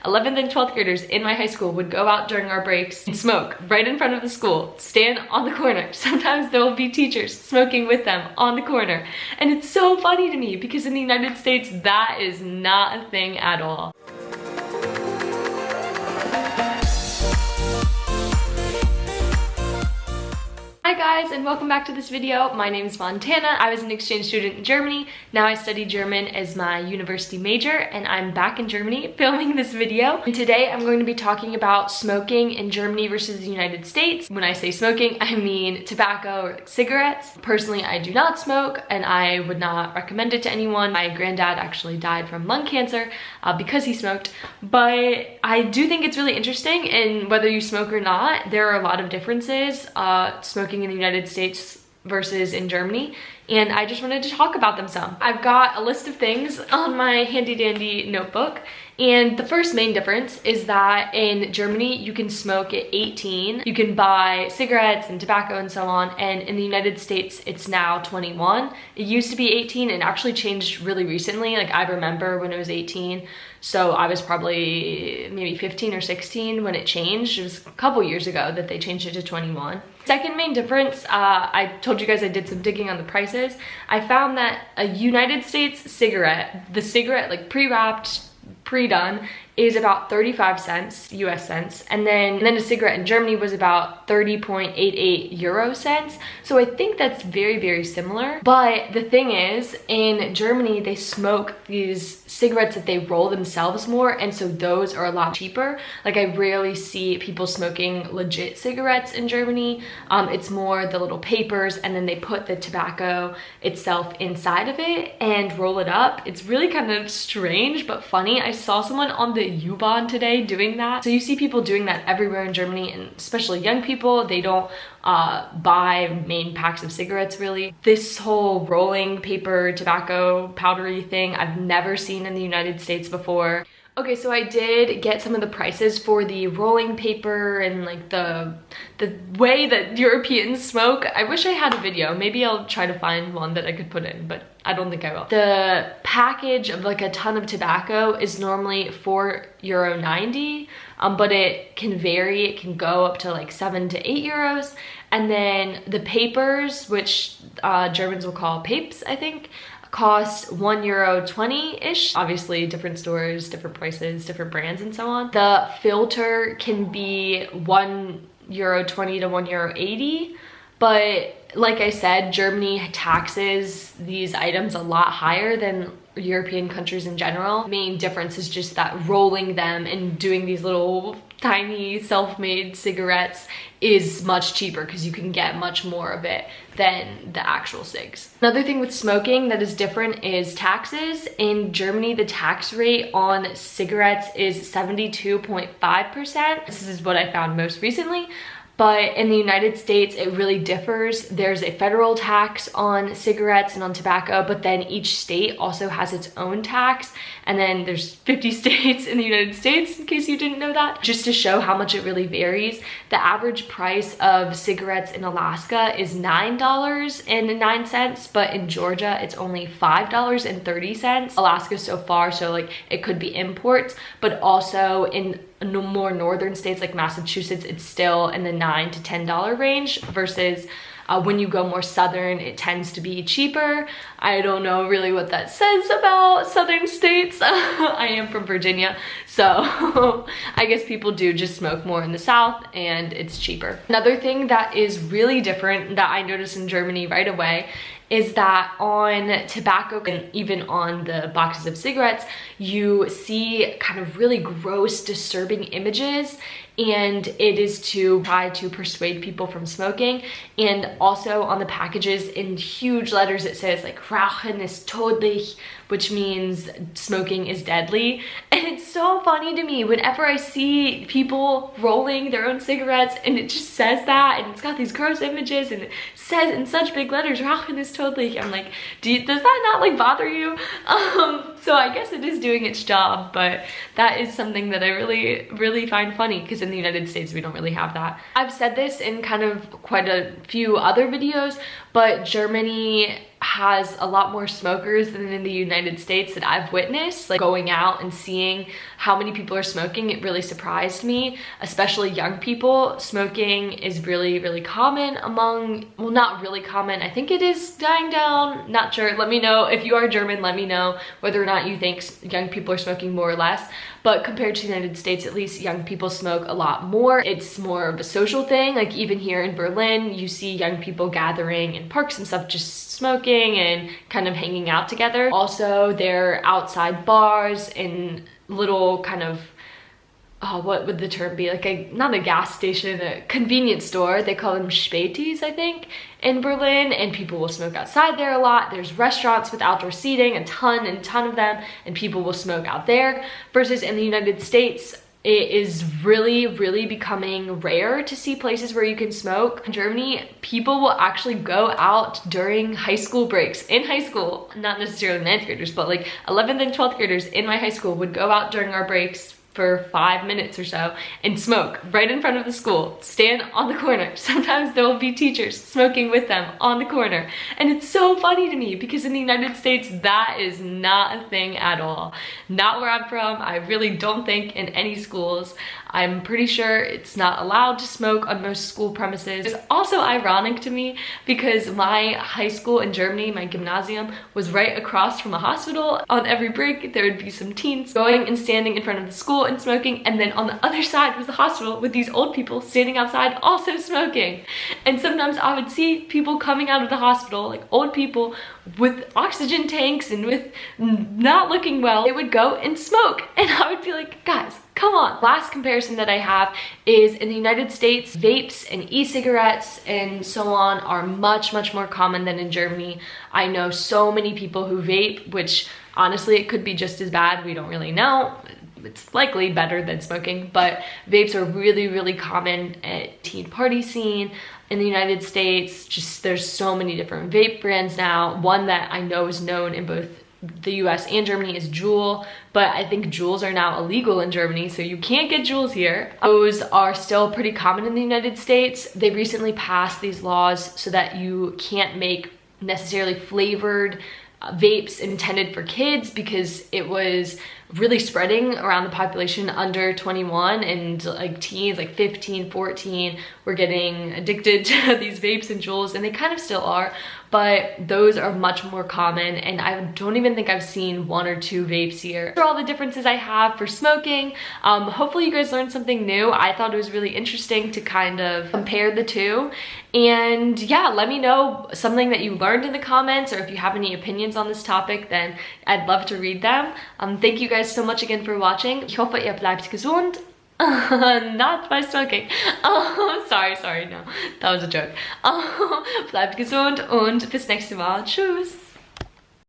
11th and 12th graders in my high school would go out during our breaks and smoke right in front of the school, stand on the corner. Sometimes there will be teachers smoking with them on the corner. And it's so funny to me because in the United States, that is not a thing at all. Hi guys, and welcome back to this video. My name is Montana. I was an exchange student in Germany. Now I study German as my university major, and I'm back in Germany filming this video. And today I'm going to be talking about smoking in Germany versus the United States. When I say smoking, I mean tobacco or like cigarettes. Personally, I do not smoke, and I would not recommend it to anyone. My granddad actually died from lung cancer because he smoked, but I do think it's really interesting, and whether you smoke or not, there are a lot of differences. Smoking in the United States versus in Germany, and I just wanted to talk about them some. I've got a list of things on my handy dandy notebook, and the first main difference is that in Germany you can smoke at 18. You can buy cigarettes and tobacco and so on, and in the United States it's now 21. It used to be 18 and actually changed really recently. Like, I remember when it was 18, so I was probably maybe 15 or 16 when it changed. It was a couple years ago that they changed it to 21. Second main difference, I told you guys I did some digging on the prices. I found that a United States cigarette, the cigarette like pre-wrapped, pre-done, is about 35 cents, US cents, and then a cigarette in Germany was about 30.88 euro cents. So I think that's very, very similar. But the thing is, in Germany, they smoke these cigarettes that they roll themselves more, and so those are a lot cheaper. Like, I rarely see people smoking legit cigarettes in Germany. It's more the little papers, and then they put the tobacco itself inside of it and roll it up. It's really kind of strange, but funny. I saw someone on the U-Bahn today doing that. So you see people doing that everywhere in Germany, and especially young people. They don't buy main packs of cigarettes really. This whole rolling paper tobacco powdery thing I've never seen in the United States before. Okay, so I did get some of the prices for the rolling paper and like the way that Europeans smoke. I wish I had a video. Maybe I'll try to find one that I could put in, but I don't think I will. The package of like a ton of tobacco is normally €4.90, but it can vary. It can go up to like 7 to 8 euros. And then the papers, which Germans will call papes, I think, cost €1.20-ish. Obviously different stores, different prices, different brands and so on. The filter can be €1.20 to €1.80, but like I said, Germany taxes these items a lot higher than European countries in general. The main difference is just that rolling them and doing these little tiny self-made cigarettes is much cheaper because you can get much more of it than the actual cigs. Another thing with smoking that is different is taxes. In Germany, the tax rate on cigarettes is 72.5%. This is what I found most recently. But in the United States, it really differs. There's a federal tax on cigarettes and on tobacco, but then each state also has its own tax. And then there's 50 states in the United States, in case you didn't know that. Just to show how much it really varies, the average price of cigarettes in Alaska is $9.09, but in Georgia, it's only $5.30. Alaska's so far, so like it could be imports, but also in more northern states like Massachusetts, it's still in the $9 to $10 range, versus when you go more southern, it tends to be cheaper. I don't know really what that says about southern states. I am from Virginia, so I guess people do just smoke more in the south and it's cheaper. Another thing that is really different that I noticed in Germany right away is that on tobacco and even on the boxes of cigarettes, you see kind of really gross, disturbing images, and it is to try to persuade people from smoking. And also on the packages in huge letters it says like Rauchen ist tödlich, which means smoking is deadly. And it's so funny to me whenever I see people rolling their own cigarettes and it just says that, and it's got these gross images and it says in such big letters Rauchen ist tödlich. I'm like, does that not like bother you? So I guess it is doing its job, but that is something that I really find funny, because in the United States we don't really have that. I've said this in kind of quite a few other videos, but Germany has a lot more smokers than in the United States that I've witnessed. Like going out and seeing how many people are smoking, it really surprised me, especially young people. Smoking is really common among, well, not really common. I think it is dying down, not sure. Let me know if you are German, let me know whether or not you think young people are smoking more or less. But compared to the United States, at least young people smoke a lot more. It's more of a social thing. Like even here in Berlin, you see young people gathering in parks and stuff, just smoking and kind of hanging out together. Also, they're outside bars and little kind of, what would the term be? Like not a gas station, a convenience store. They call them Spätis, I think, in Berlin, and people will smoke outside there a lot. There's restaurants with outdoor seating, a ton of them, and people will smoke out there. Versus in the United States, it is really becoming rare to see places where you can smoke. In Germany, people will actually go out during high school breaks. In high school, not necessarily 9th graders, but like 11th and 12th graders in my high school would go out during our breaks for 5 minutes or so and smoke right in front of the school, stand on the corner. Sometimes there will be teachers smoking with them on the corner. And it's so funny to me because in the United States, that is not a thing at all. Not where I'm from. I really don't think in any schools. I'm pretty sure it's not allowed to smoke on most school premises. It's also ironic to me because my high school in Germany, my gymnasium, was right across from a hospital. On every break, there would be some teens going and standing in front of the school and smoking, and then on the other side was the hospital with these old people standing outside also smoking. And sometimes I would see people coming out of the hospital, like old people with oxygen tanks and with not looking well. They would go and smoke, and I would be like, guys, come on. Last comparison that I have is in the United States, vapes and e-cigarettes and so on are much more common than in Germany. I know so many people who vape, which honestly it could be just as bad, we don't really know. It's likely better than smoking, but vapes are really common at teen party scene in the United States. Just there's so many different vape brands now. One that I know is known in both the US and Germany is Juul, but I think Juuls are now illegal in Germany, so you can't get Juuls here. Those are still pretty common in the United States. They recently passed these laws so that you can't make necessarily flavored vapes intended for kids because it was really spreading around the population under 21, and like teens, like 15, 14, were getting addicted to these vapes and Juuls, and they kind of still are, but those are much more common, and I don't even think I've seen 1 or 2 vapes here. Those are all the differences I have for smoking. Hopefully you guys learned something new. I thought it was really interesting to kind of compare the two, and yeah, let me know something that you learned in the comments, or if you have any opinions on this topic, then I'd love to read them. Thank you guys so much again for watching. Ich hoffe, ihr bleibt gesund. Not by smoking. Oh, sorry, no, that was a joke. Bleibt gesund und bis nächste Mal. Tschüss.